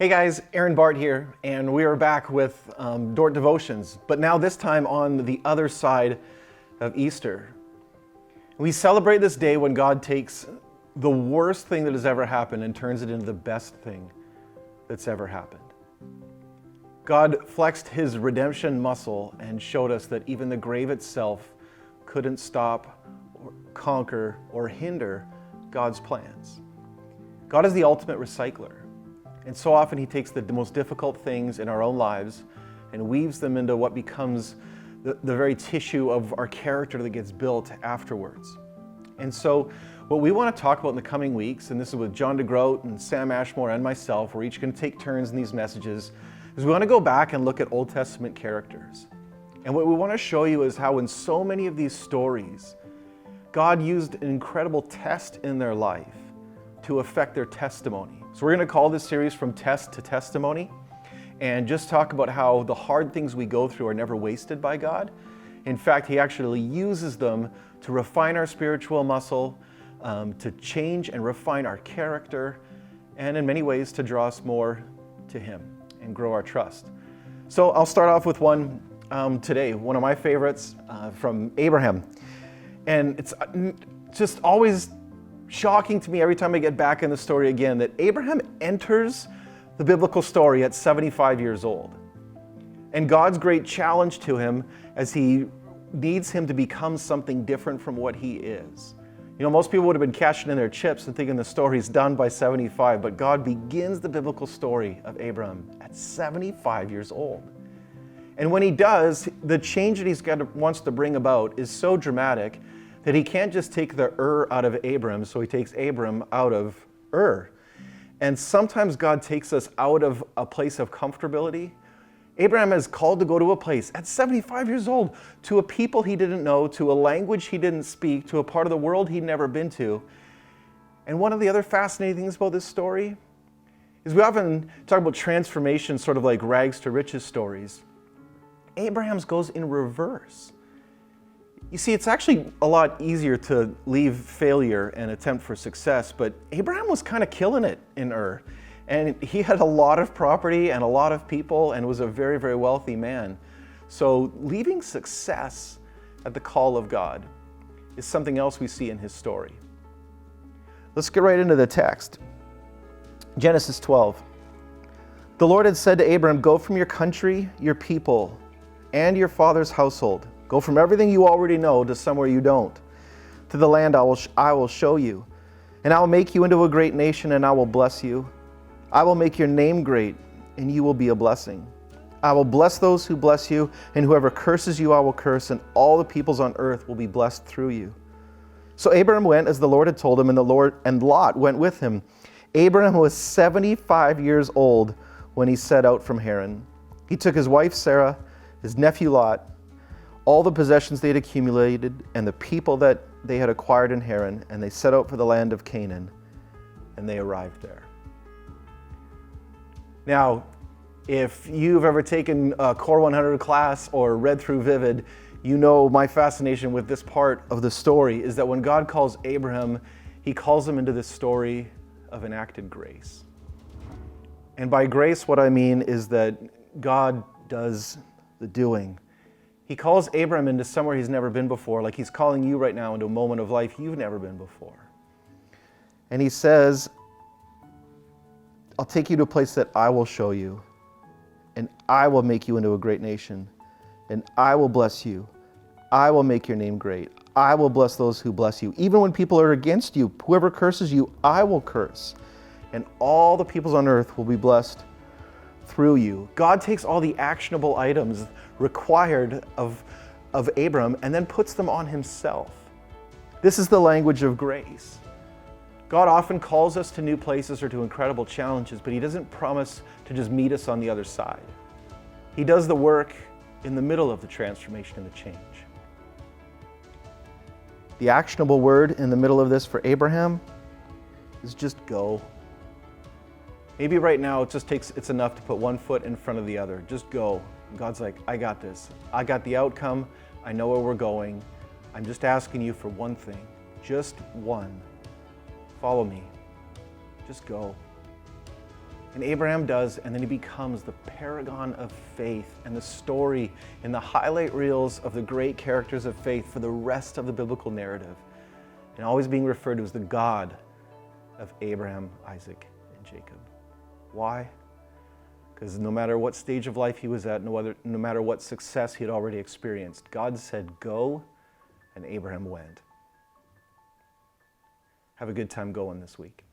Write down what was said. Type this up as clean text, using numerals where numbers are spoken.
Hey guys, Aaron Bart here, and we are back with Dordt Devotions, but now this time on the other side of Easter. We celebrate this day when God takes the worst thing that has ever happened and turns it into the best thing that's ever happened. God flexed his redemption muscle and showed us that even the grave itself couldn't stop or conquer or hinder God's plans. God is the ultimate recycler. And so often he takes the most difficult things in our own lives and weaves them into what becomes the very tissue of our character that gets built afterwards. And so what we want to talk about in the coming weeks, and this is with John DeGroat and Sam Ashmore and myself, we're each going to take turns in these messages, is we want to go back and look at Old Testament characters. And what we want to show you is how in so many of these stories, God used an incredible test in their life to affect their testimony. So we're going to call this series From Test to Testimony and just talk about how the hard things we go through are never wasted by God. In fact, he actually uses them to refine our spiritual muscle, to change and refine our character, and in many ways to draw us more to him and grow our trust. So I'll start off with one today, one of my favorites from Abraham. And it's just always shocking to me every time I get back in the story again that Abraham enters the biblical story at 75 years old. And God's great challenge to him as he needs him to become something different from what he is. You know, most people would have been cashing in their chips and thinking the story's done by 75, but God begins the biblical story of Abraham at 75 years old. And when he does, the change that he's wants to bring about is so dramatic that he can't just take the out of Abram, so he takes Abram out of And sometimes God takes us out of a place of comfortability. Abraham is called to go to a place at 75 years old, to a people he didn't know, to a language he didn't speak, to a part of the world he'd never been to. And one of the other fascinating things about this story is we often talk about transformation, sort of like rags to riches stories. Abraham's goes in reverse. You see, it's actually a lot easier to leave failure and attempt for success, but Abraham was kind of killing it in Ur. And he had a lot of property and a lot of people and was a very, very wealthy man. So leaving success at the call of God is something else we see in his story. Let's get right into the text. Genesis 12. The Lord had said to Abram, "Go from your country, your people, and your father's household. Go from everything you already know to somewhere you don't, to the land I will show you. And I will make you into a great nation, and I will bless you. I will make your name great, and you will be a blessing. I will bless those who bless you, and whoever curses you I will curse, and all the peoples on earth will be blessed through you." So Abram went as the Lord had told him, and Lot went with him. Abram was 75 years old when he set out from Haran. He took his wife Sarah, his nephew Lot, all the possessions they had accumulated, and the people that they had acquired in Haran, and they set out for the land of Canaan, and they arrived there. Now, if you've ever taken a Core 100 class or read through Vivid, you know my fascination with this part of the story is that when God calls Abraham, he calls him into this story of enacted grace. And by grace, what I mean is that God does the doing. He calls Abraham into somewhere he's never been before, like he's calling you right now into a moment of life you've never been before. And he says, "I'll take you to a place that I will show you, and I will make you into a great nation, and I will bless you. I will make your name great. I will bless those who bless you. Even when people are against you, whoever curses you, I will curse. And all the peoples on earth will be blessed through you." God takes all the actionable items required of Abram and then puts them on himself. This is the language of grace. God often calls us to new places or to incredible challenges, but he doesn't promise to just meet us on the other side. He does the work in the middle of the transformation and the change. The actionable word in the middle of this for Abraham is just go. Maybe right now it's enough to put one foot in front of the other. Just go. God's like, I got this. I got the outcome. I know where we're going. I'm just asking you for one thing. Just one. Follow me. Just go. And Abraham does, and then he becomes the paragon of faith and the story and the highlight reels of the great characters of faith for the rest of the biblical narrative. And always being referred to as the God of Abraham, Isaac, and Jacob. Why? Because no matter what stage of life he was at, no matter what success he had already experienced, God said, go, and Abraham went. Have a good time going this week.